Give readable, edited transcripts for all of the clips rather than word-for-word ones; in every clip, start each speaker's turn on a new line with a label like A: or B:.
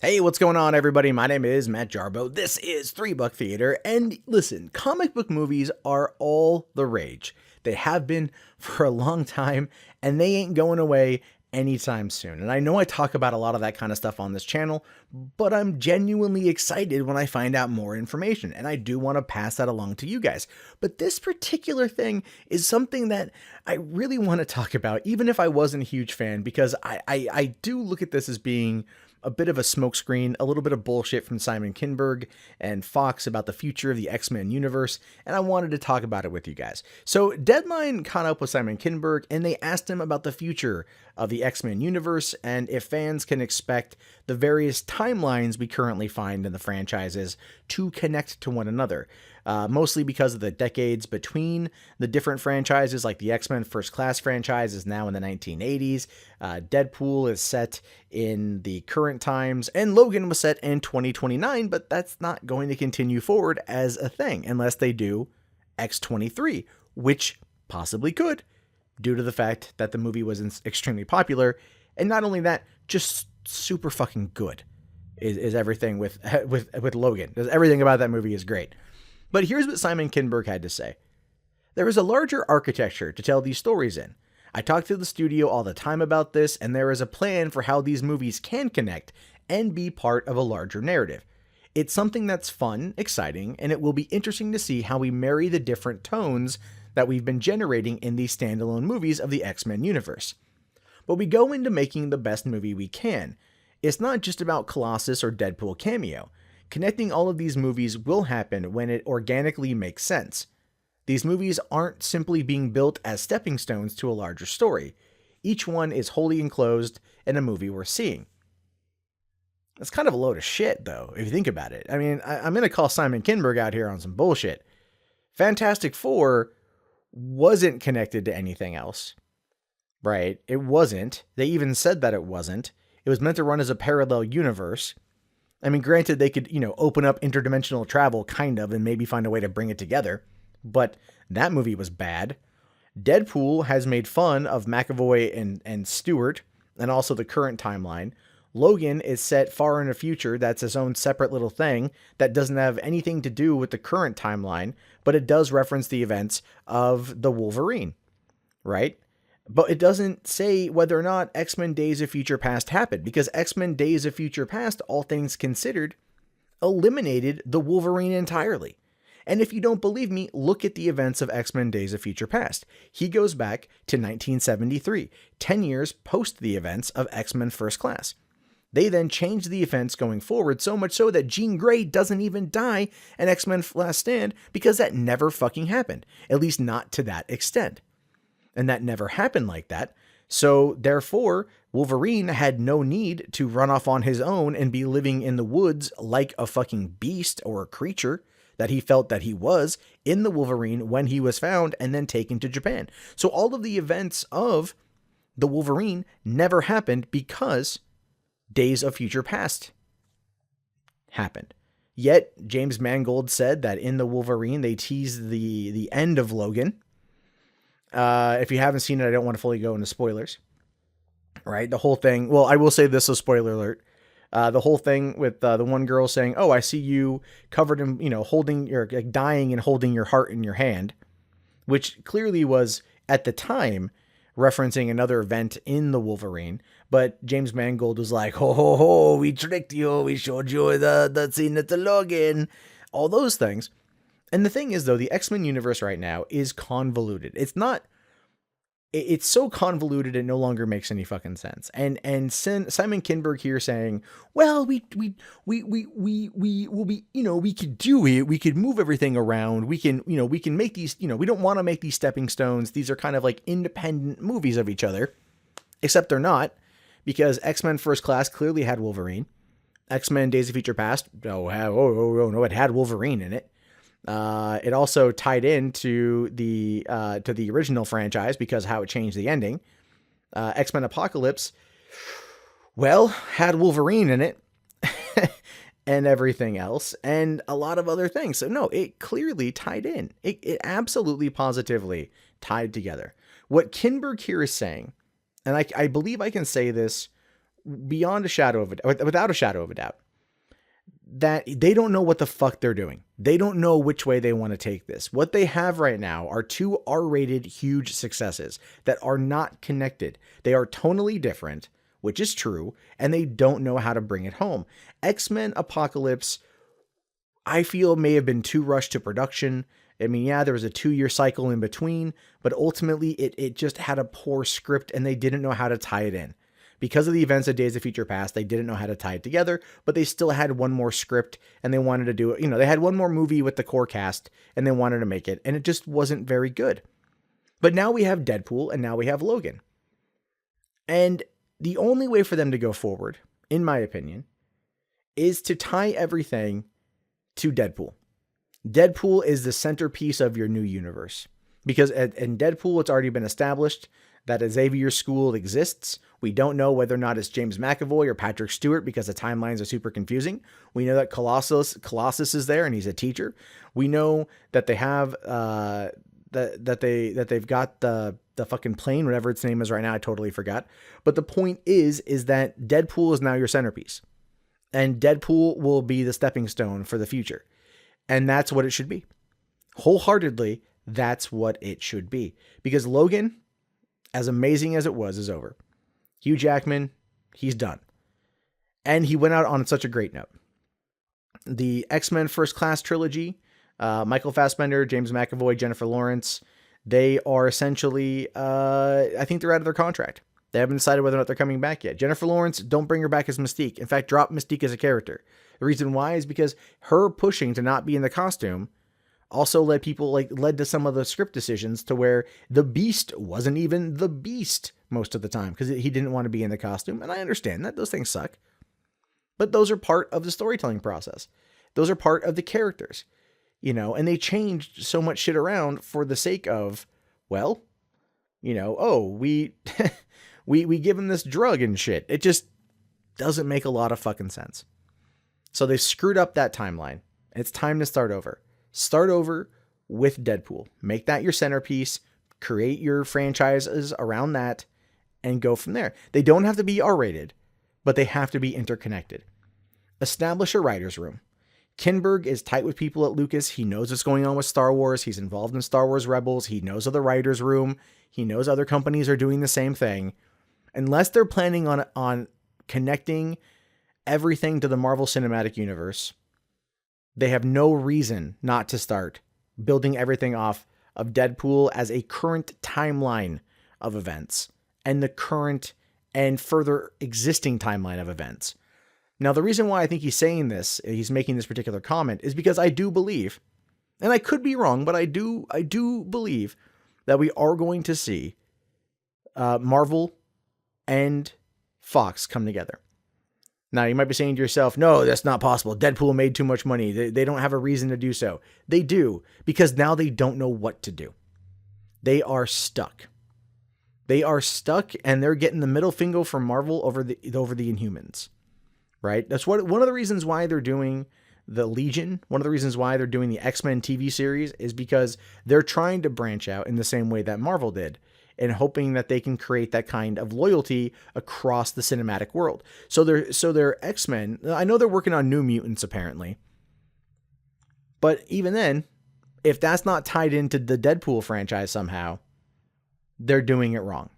A: Hey, what's going on, everybody? My name is Matt Jarbo. This is 3 Buck Theater, and listen, comic book movies are all the rage. They have been for a long time, and they ain't going away anytime soon. And I know I talk about a lot of that kind of stuff on this channel, but I'm genuinely excited when I find out more information, and I do want to pass that along to you guys. But this particular thing is something that I really want to talk about, even if I wasn't a huge fan, because I do look at this as being a bit of a smokescreen, a little bit of bullshit from Simon Kinberg and Fox about the future of the X-Men universe, and I wanted to talk about it with you guys. So Deadline caught up with Simon Kinberg, and they asked him about the future of the X-Men universe and if fans can expect the various timelines we currently find in the franchises to connect to one another. Mostly because of the decades between the different franchises, like the X-Men First Class franchise is now in the 1980s, Deadpool is set in the current times, and Logan was set in 2029, but that's not going to continue forward as a thing unless they do X-23, which possibly could, due to the fact that the movie was extremely popular, and not only that, just super fucking good is everything with Logan. Everything about that movie is great. But here's what Simon Kinberg had to say. There is a larger architecture to tell these stories in. I talk to the studio all the time about this, and there is a plan for how these movies can connect and be part of a larger narrative. It's something that's fun, exciting, and it will be interesting to see how we marry the different tones that we've been generating in these standalone movies of the X-Men universe. But we go into making the best movie we can. It's not just about Colossus or Deadpool cameo. Connecting all of these movies will happen when it organically makes sense. These movies aren't simply being built as stepping stones to a larger story. Each one is wholly enclosed in a movie we're seeing. That's kind of a load of shit, though, if you think about it. I mean, I'm going to call Simon Kinberg out here on some bullshit. Fantastic Four wasn't connected to anything else, right? It wasn't. They even said that it wasn't. It was meant to run as a parallel universe. I mean, granted, they could, open up interdimensional travel, kind of, and maybe find a way to bring it together. But that movie was bad. Deadpool has made fun of McAvoy and Stewart, and also the current timeline. Logan is set far in the future. That's his own separate little thing that doesn't have anything to do with the current timeline, but it does reference the events of the Wolverine, right? But it doesn't say whether or not X-Men Days of Future Past happened, because X-Men Days of Future Past, all things considered, eliminated the Wolverine entirely. And if you don't believe me, look at the events of X-Men Days of Future Past. He goes back to 1973, 10 years post the events of X-Men First Class. They then changed the events going forward, so much so that Jean Grey doesn't even die in X-Men Last Stand, because that never fucking happened, at least not to that extent. And that never happened like that. So therefore, Wolverine had no need to run off on his own and be living in the woods like a fucking beast or a creature that he felt that he was in the Wolverine when he was found and then taken to Japan. So all of the events of the Wolverine never happened because Days of Future Past happened. Yet James Mangold said that in the Wolverine, they teased the end of Logan. If you haven't seen it, I don't want to fully go into spoilers, right? The whole thing. Well, I will say this, so spoiler alert. The whole thing with the one girl saying, "Oh, I see you covered in, holding your, dying and holding your heart in your hand," which clearly was at the time referencing another event in the Wolverine. But James Mangold was like, "Ho ho ho, we tricked you. We showed you the scene at the Logan," all those things. And the thing is, though, the X-Men universe right now is convoluted. It's so convoluted it no longer makes any fucking sense. And Simon Kinberg here saying, "Well, we will be, we could do it. We could move everything around. We can make these, we don't want to make these stepping stones. These are kind of like independent movies of each other, except they're not, because X-Men First Class clearly had Wolverine. X-Men Days of Future Past, no, it had Wolverine in it. It also tied into the original franchise because how it changed the ending. XMen Apocalypse, well, had Wolverine in it and everything else and a lot of other things. So no, it clearly tied in. It absolutely positively tied together. What Kinberg here is saying, and I believe I can say this beyond a shadow of a without a shadow of a doubt, that they don't know what the fuck they're doing. They don't know which way they want to take this. What they have right now are two R-rated huge successes that are not connected. They are tonally different, which is true, and they don't know how to bring it home. XMen Apocalypse, I feel, may have been too rushed to production. I mean, yeah, there was a 2-year cycle in between, but ultimately it just had a poor script and they didn't know how to tie it in. Because of the events of Days of Future Past, they didn't know how to tie it together, but they still had one more script and they wanted to do it. They had one more movie with the core cast and they wanted to make it, and it just wasn't very good. But now we have Deadpool and now we have Logan. And the only way for them to go forward, in my opinion, is to tie everything to Deadpool. Deadpool is the centerpiece of your new universe. Because in Deadpool, it's already been established that Xavier's school exists. We don't know whether or not it's James McAvoy or Patrick Stewart because the timelines are super confusing. We know that Colossus is there and he's a teacher. We know that they have that they've got the fucking plane, whatever its name is right now. I totally forgot. But the point is that Deadpool is now your centerpiece, and Deadpool will be the stepping stone for the future, and that's what it should be. Wholeheartedly, that's what it should be, because Logan, as amazing as it was, is over. Hugh Jackman, he's done. And he went out on such a great note. The X-Men First Class trilogy, Michael Fassbender, James McAvoy, Jennifer Lawrence, they are essentially, I think they're out of their contract. They haven't decided whether or not they're coming back yet. Jennifer Lawrence, don't bring her back as Mystique. In fact, drop Mystique as a character. The reason why is because her pushing to not be in the costume also led to some of the script decisions to where the Beast wasn't even the Beast most of the time because he didn't want to be in the costume. And I understand that those things suck, but those are part of the storytelling process. Those are part of the characters, and they changed so much shit around for the sake of, well, we, we give him this drug and shit. It just doesn't make a lot of fucking sense. So they screwed up that timeline. It's time to start over. Start over with Deadpool. Make that your centerpiece. Create your franchises around that and go from there. They don't have to be R-rated, but they have to be interconnected. Establish a writer's room. Kinberg is tight with people at Lucas. He knows what's going on with Star Wars. He's involved in Star Wars Rebels. He knows of the writer's room. He knows other companies are doing the same thing. Unless they're planning on connecting everything to the Marvel Cinematic Universe, they have no reason not to start building everything off of Deadpool as a current timeline of events and the current and further existing timeline of events. Now, the reason why I think he's making this particular comment is because I do believe, and I could be wrong, but I do believe that we are going to see Marvel and Fox come together. Now, you might be saying to yourself, no, that's not possible. Deadpool made too much money. They don't have a reason to do so. They do, because now they don't know what to do. They are stuck. They are stuck, and they're getting the middle finger from Marvel over the Inhumans, right? That's one of the reasons why they're doing the Legion. One of the reasons why they're doing the X-Men TV series is because they're trying to branch out in the same way that Marvel did, and hoping that they can create that kind of loyalty across the cinematic world. So they're X-Men. I know they're working on New Mutants apparently, but even then, if that's not tied into the Deadpool franchise somehow, they're doing it wrong.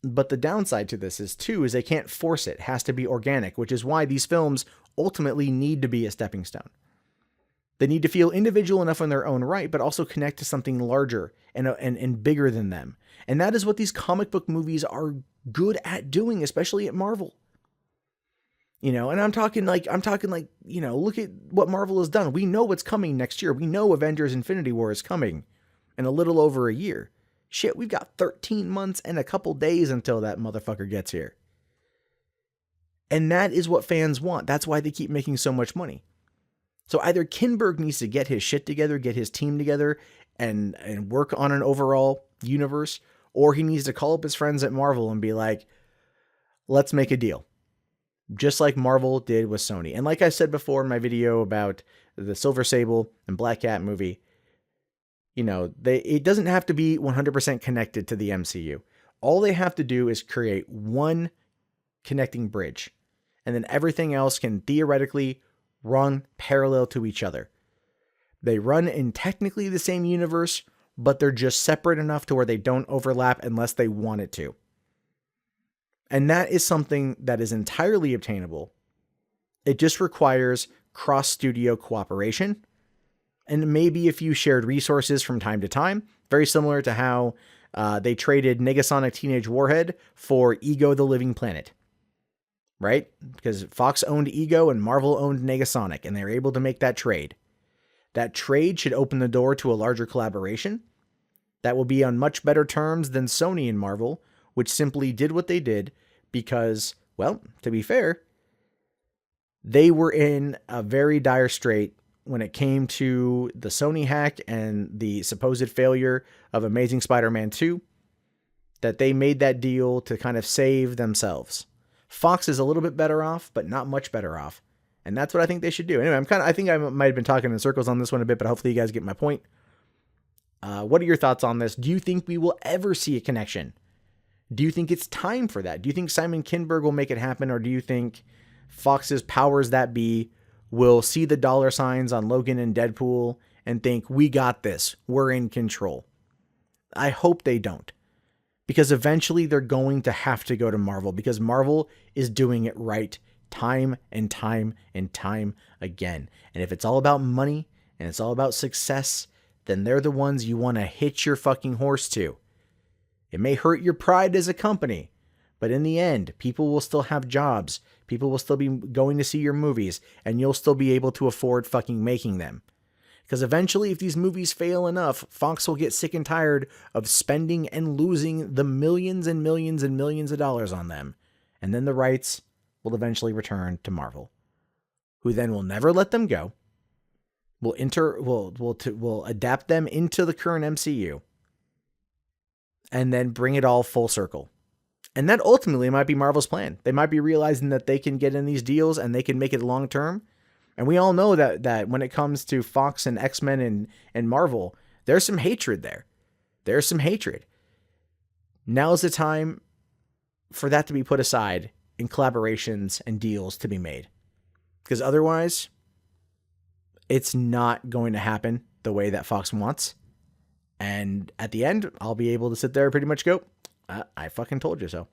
A: But the downside to this is they can't force it. It has to be organic, which is why these films ultimately need to be a stepping stone. They need to feel individual enough in their own right, but also connect to something larger and bigger than them. And that is what these comic book movies are good at doing, especially at Marvel. And I'm talking like, look at what Marvel has done. We know what's coming next year. We know Avengers Infinity War is coming in a little over a year. Shit, we've got 13 months and a couple days until that motherfucker gets here. And that is what fans want. That's why they keep making so much money. So either Kinberg needs to get his shit together, get his team together, and work on an overall universe, or he needs to call up his friends at Marvel and be like, let's make a deal. Just like Marvel did with Sony. And like I said before in my video about the Silver Sable and Black Cat movie, it doesn't have to be 100% connected to the MCU. All they have to do is create one connecting bridge. And then everything else can theoretically run parallel to each other. They run in technically the same universe, but they're just separate enough to where they don't overlap unless they want it to. And that is something that is entirely obtainable. It just requires cross-studio cooperation and maybe a few shared resources from time to time, very similar to how they traded Negasonic Teenage Warhead for Ego the Living Planet. Right? Because Fox owned Ego and Marvel owned Negasonic, and they were able to make that trade. That trade should open the door to a larger collaboration that will be on much better terms than Sony and Marvel, which simply did what they did because, well, to be fair, they were in a very dire strait when it came to the Sony hack and the supposed failure of Amazing Spider-Man 2, that they made that deal to kind of save themselves. Fox is a little bit better off, but not much better off. And that's what I think they should do. Anyway, I think I might have been talking in circles on this one a bit, but hopefully you guys get my point. What are your thoughts on this? Do you think we will ever see a connection? Do you think it's time for that? Do you think Simon Kinberg will make it happen? Or do you think Fox's powers that be will see the dollar signs on Logan and Deadpool and think, we got this, we're in control? I hope they don't. Because eventually they're going to have to go to Marvel, because Marvel is doing it right time and time and time again. And if it's all about money and it's all about success, then they're the ones you want to hitch your fucking horse to. It may hurt your pride as a company, but in the end, people will still have jobs. People will still be going to see your movies, and you'll still be able to afford fucking making them. Because eventually, if these movies fail enough, Fox will get sick and tired of spending and losing the millions and millions and millions of dollars on them. And then the rights will eventually return to Marvel, who then will never let them go. Will adapt them into the current MCU. And then bring it all full circle. And that ultimately might be Marvel's plan. They might be realizing that they can get in these deals and they can make it long term. And we all know that when it comes to Fox and X-Men and Marvel, there's some hatred there. There's some hatred. Now's the time for that to be put aside and collaborations and deals to be made. Because otherwise, it's not going to happen the way that Fox wants. And at the end, I'll be able to sit there and pretty much go, I fucking told you so.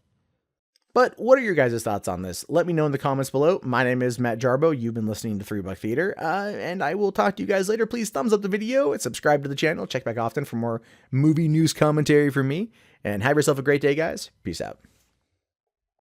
A: But what are your guys' thoughts on this? Let me know in the comments below. My name is Matt Jarbo. You've been listening to 3 Buck Theater, and I will talk to you guys later. Please thumbs up the video and subscribe to the channel. Check back often for more movie news commentary from me. And have yourself a great day, guys. Peace out.